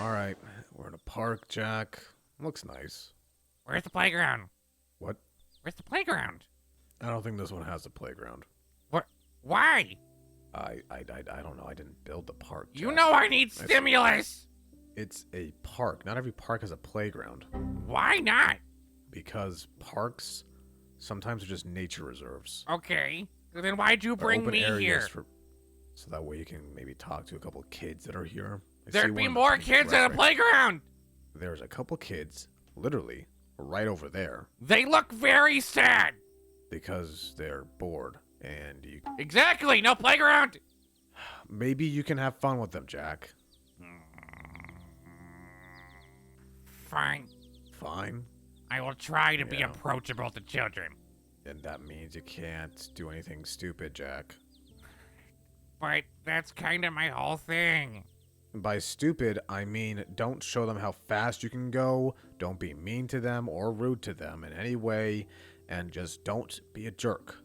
All right, we're in a park, Jack. Looks nice. Where's the playground? What? Where's the playground? I don't think this one has a playground. What? Why? I don't know. I didn't build the park, Jack. You know I need stimulus! It's a park. Not every park has a playground. Why not? Because parks sometimes are just nature reserves. Okay. Then why'd you They're bring open me areas here? so that way you can maybe talk to a couple of kids that are here. I see There'd be one more pink kids dress at a right- playground! There's a couple kids, literally, right over there. They look very sad! Because they're bored. And you Exactly! No playground! maybe you can have fun with them, Jack. Fine. Fine. I will try to be Yeah. approachable to children. And that means you can't do anything stupid, Jack. But that's kind of my whole thing. By stupid, I mean don't show them how fast you can go, don't be mean to them or rude to them in any way, and just don't be a jerk.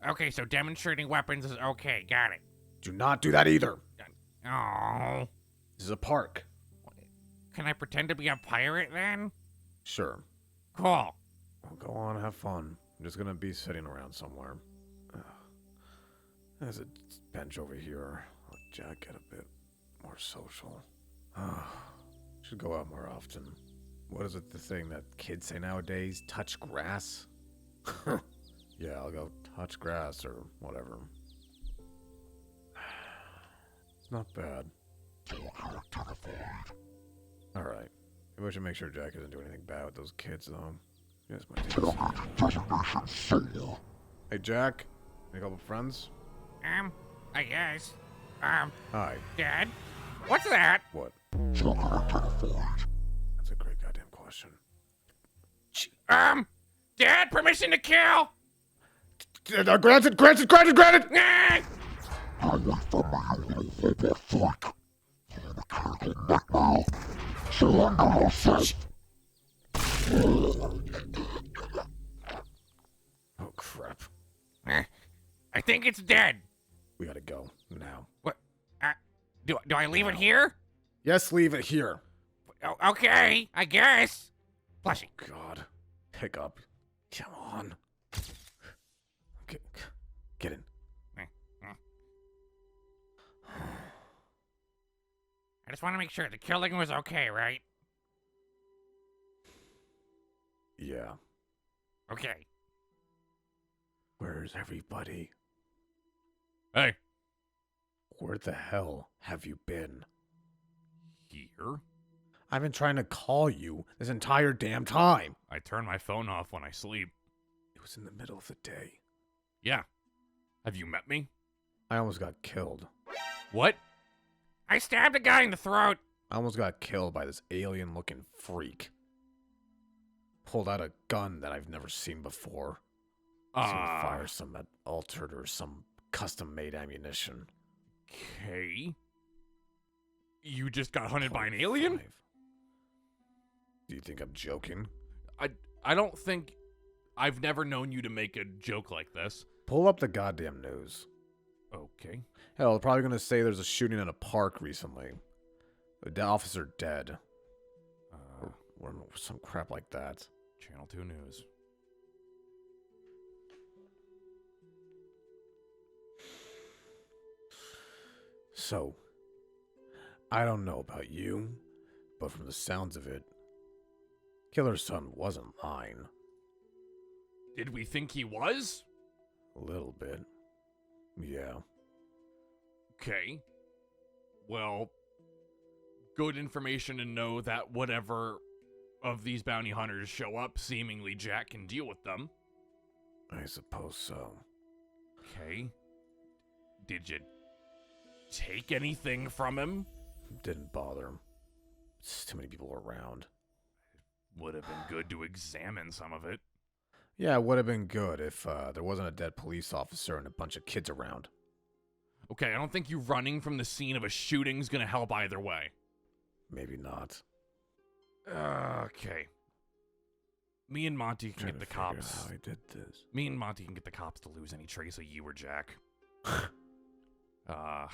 Okay, so demonstrating weapons is okay. Got it. Do not do that either. Oh. This is a park. Can I pretend to be a pirate then? Sure. Cool. Well, go on, have fun. I'm just gonna be sitting around somewhere. There's a bench over here. Let Jack get a bit more social. Should go out more often. What is it, the thing that kids say nowadays? Touch grass? Yeah, I'll go touch grass or whatever. It's not bad. Alright. Maybe I should make sure Jack doesn't do anything bad with those kids, though. Yes, my dear. Hey, Jack. Any couple friends? I guess. Hi. Dad? What's that? What? That's a great goddamn question. Dad, permission to kill? Granted! Ah! Oh, crap. I think it's dead. We gotta go. Now. What? Do I leave it here? Yes, leave it here. Okay, I guess. Flushing. God. Pick up. Come on. Get in. I just want to make sure the killing was okay, right? Yeah. Okay. Where's everybody? Hey. Where the hell have you been? Here? I've been trying to call you this entire damn time. I turn my phone off when I sleep. It was in the middle of the day. Yeah. Have you met me? I almost got killed. What? I stabbed a guy in the throat. I almost got killed by this alien-looking freak. Pulled out a gun that I've never seen before. Fire some altered or some custom-made ammunition. Okay. You just got hunted by an alien? Do you think I'm joking? I don't think... I've never known you to make a joke like this. Pull up the goddamn news. Okay. Hell, they're probably gonna say there's a shooting in a park recently. The officer dead. Or some crap like that. Channel 2 News. So, I don't know about you, but from the sounds of it, Killer's son wasn't mine. Did we think he was? A little bit. Yeah. Okay. Well, good information to know that whatever of these bounty hunters show up, seemingly Jack can deal with them. I suppose so. Okay. Did you take anything from him? Didn't bother him. There's too many people around. Would have been good to examine some of it. Yeah, it would have been good if there wasn't a dead police officer and a bunch of kids around. Okay, I don't think you running from the scene of a shooting's gonna help either way. Maybe not. Okay. Me and Monty can get the cops. How I did this. Me and Monty can get the cops to lose any trace of you or Jack. Okay.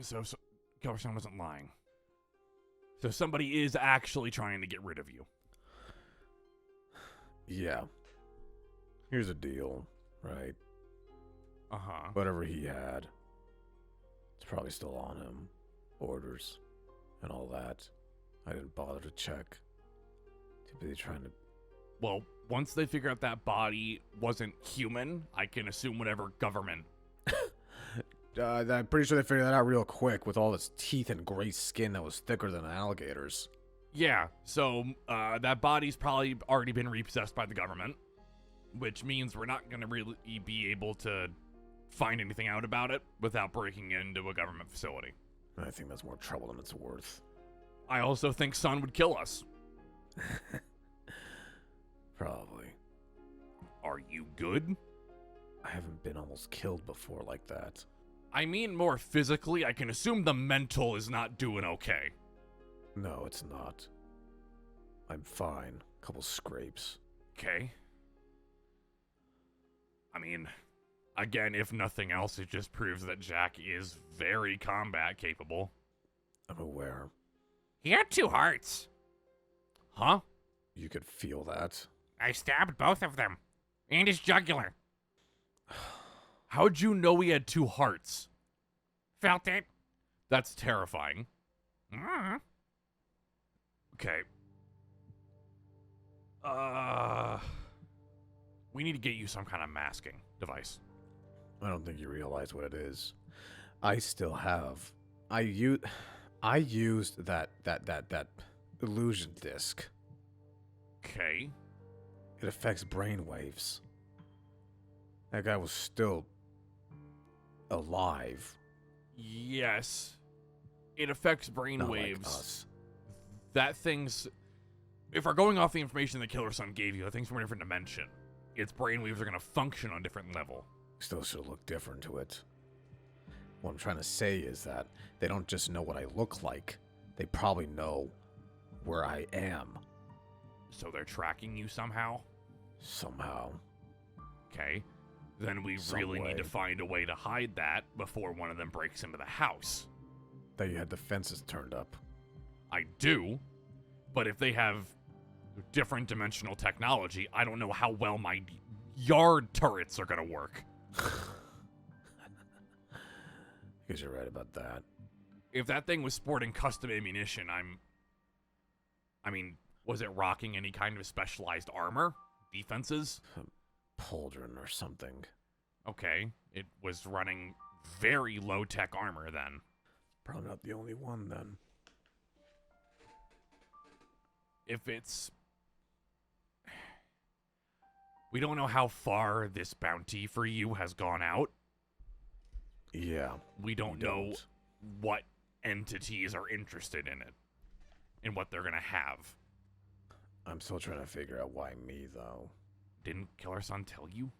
So, Killer Son wasn't lying. So somebody is actually trying to get rid of you. Yeah. Here's the deal, right? Uh-huh. Whatever he had, it's probably still on him. Orders and all that. I didn't bother to check. Too busy trying to... Well, once they figure out that body wasn't human, I can assume whatever government. I'm pretty sure they figured that out real quick with all its teeth and gray skin that was thicker than an alligator's. Yeah, so that body's probably already been repossessed by the government, which means we're not going to really be able to find anything out about it without breaking into a government facility. I think that's more trouble than it's worth. I also think Son would kill us. Probably. Are you good? I haven't been almost killed before like that. I mean more physically. I can assume the mental is not doing okay. No, it's not. I'm fine. Couple scrapes. Okay. I mean, again, if nothing else, it just proves that Jack is very combat capable. I'm aware. He had 2 hearts. Huh? You could feel that. I stabbed both of them. And his jugular. How'd you know he had 2 hearts? Felt it. That's terrifying. Okay. We need to get you some kind of masking device. I don't think you realize what it is. I still have... I used that illusion disc. Okay. It affects brainwaves. That guy was still alive. Yes. It affects brain waves. Like us. That thing's... If we're going off the information the Killer Son gave you, that thing's from a different dimension. Its brainwaves are going to function on a different level. Still should look different to it. What I'm trying to say is that they don't just know what I look like. They probably know where I am. So they're tracking you somehow? Somehow. Okay. Then we Some really way. need to find a way to hide that before one of them breaks into the house. That you had the fences turned up. I do, but if they have different dimensional technology, I don't know how well my yard turrets are going to work. Because you're right about that. If that thing was sporting custom ammunition, I mean, was it rocking any kind of specialized armor? Defenses? Pauldron or something. Okay, it was running very low-tech armor then. Probably not the only one then. If it's... We don't know how far this bounty for you has gone out. Yeah. We don't know what entities are interested in it and what they're going to have. I'm still trying to figure out why me, though. Didn't Killer Son tell you?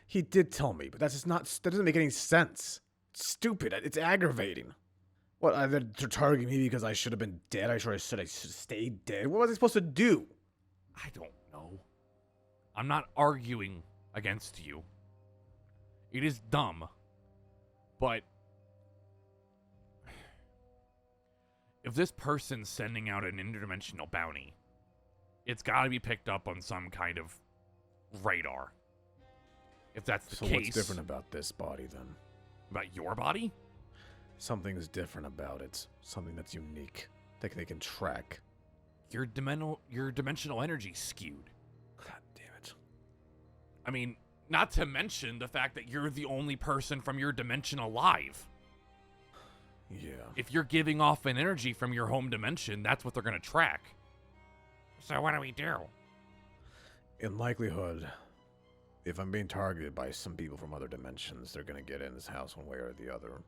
He did tell me, but that's just not... That doesn't make any sense. It's stupid. It's aggravating. What, they're targeting me because I should have been dead? I should have stayed dead? What was I supposed to do? I don't know. I'm not arguing against you. It is dumb. But if this person's sending out an interdimensional bounty, it's got to be picked up on some kind of radar. If that's the So case... what's different about this body, then? About your body? Something's different about it. Something that's unique. That they can track. Your dimensional energy's skewed. God damn it. I mean, not to mention the fact that you're the only person from your dimension alive. Yeah. If you're giving off an energy from your home dimension, that's what they're going to track. So what do we do? In likelihood, if I'm being targeted by some people from other dimensions, they're going to get in this house one way or the other.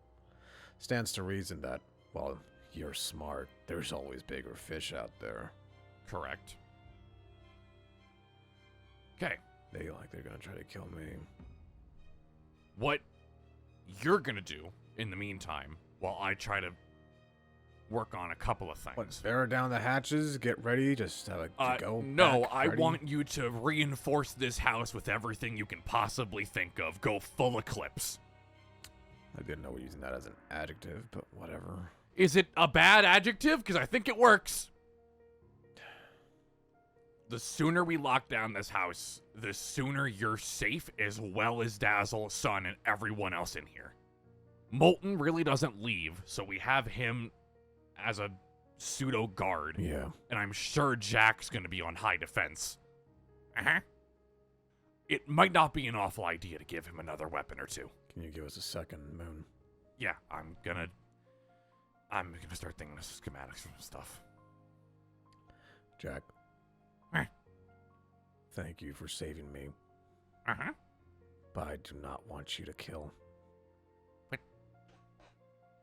Stands to reason that, well, you're smart. There's always bigger fish out there. Correct. Okay. They're going to try to kill me. What you're going to do in the meantime, while I try to work on a couple of things. What, bear down the hatches, get ready, just have a go No, back, I ready? want you to reinforce this house with everything you can possibly think of. Go full eclipse. I didn't know we're using that as an adjective, but whatever. Is it a bad adjective? Because I think it works. The sooner we lock down this house, the sooner you're safe, as well as Dazzle, Sun, and everyone else in here. Molten really doesn't leave, so we have him as a pseudo guard. Yeah. And I'm sure Jack's gonna be on high defense. It might not be an awful idea to give him another weapon or two. Can you give us a second, Moon? Yeah, I'm gonna start thinking of schematics and stuff. Jack. Thank you for saving me. But I do not want you to kill. But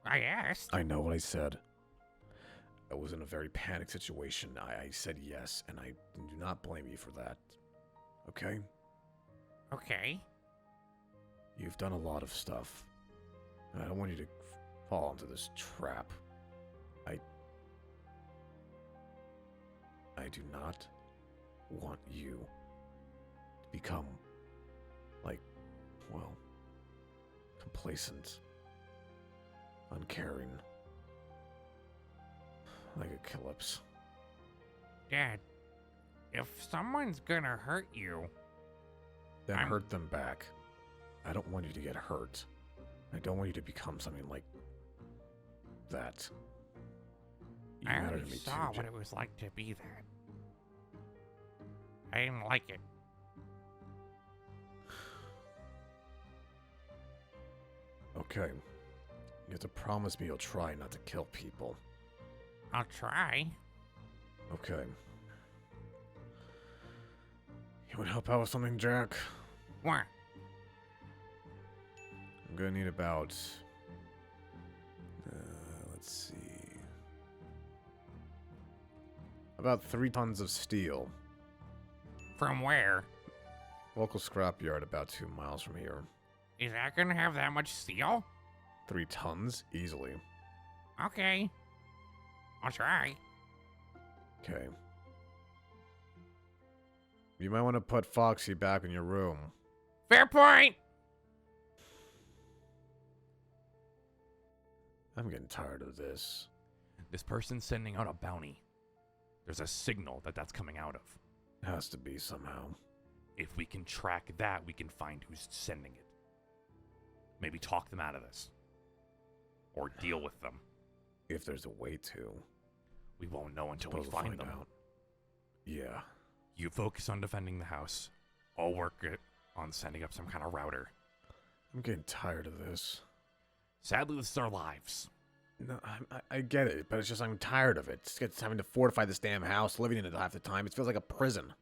I asked. I know what I said. I was in a very panicked situation. I said yes, and I do not blame you for that. Okay? Okay. You've done a lot of stuff. I don't want you to fall into this trap. I do not want you to become, complacent, uncaring, like Eclipse. Dad, if someone's gonna hurt you... Then hurt them back. I don't want you to get hurt. I don't want you to become something like that. You I matter already to me saw too, what it was like to be that. I didn't like it. Okay. You have to promise me you'll try not to kill people. I'll try. Okay. You want to help out with something, Jack? What? I'm gonna need about... let's see... About 3 tons of steel. From where? Local scrapyard about 2 miles from here. Is that gonna have that much steel? 3 tons? Easily. Okay. I'll try. Okay. You might want to put Foxy back in your room. Fair point! I'm getting tired of this. This person's sending out a bounty. There's a signal that that's coming out of. It has to be somehow. If we can track that, we can find who's sending it. Maybe talk them out of this. Or deal with them. If there's a way to. We won't know until we We'll find them. out. Yeah. You focus on defending the house. I'll work it on sending up some kind of router. I'm getting tired of this. Sadly, this is our lives. No, I get it, but it's just I'm tired of it. It's having to fortify this damn house, living in it half the time. It feels like a prison.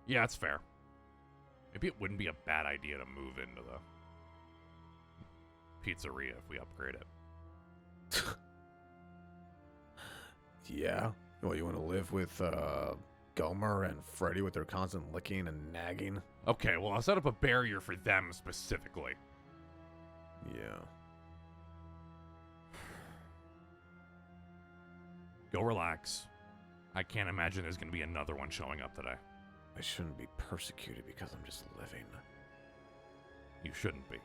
Yeah, that's fair. Maybe it wouldn't be a bad idea to move into the pizzeria if we upgrade it. Yeah? Well, you want to live with Gomer and Freddy with their constant licking and nagging? Okay, well, I'll set up a barrier for them specifically. Yeah. Go relax. I can't imagine there's going to be another one showing up today. I shouldn't be persecuted because I'm just living. You shouldn't be.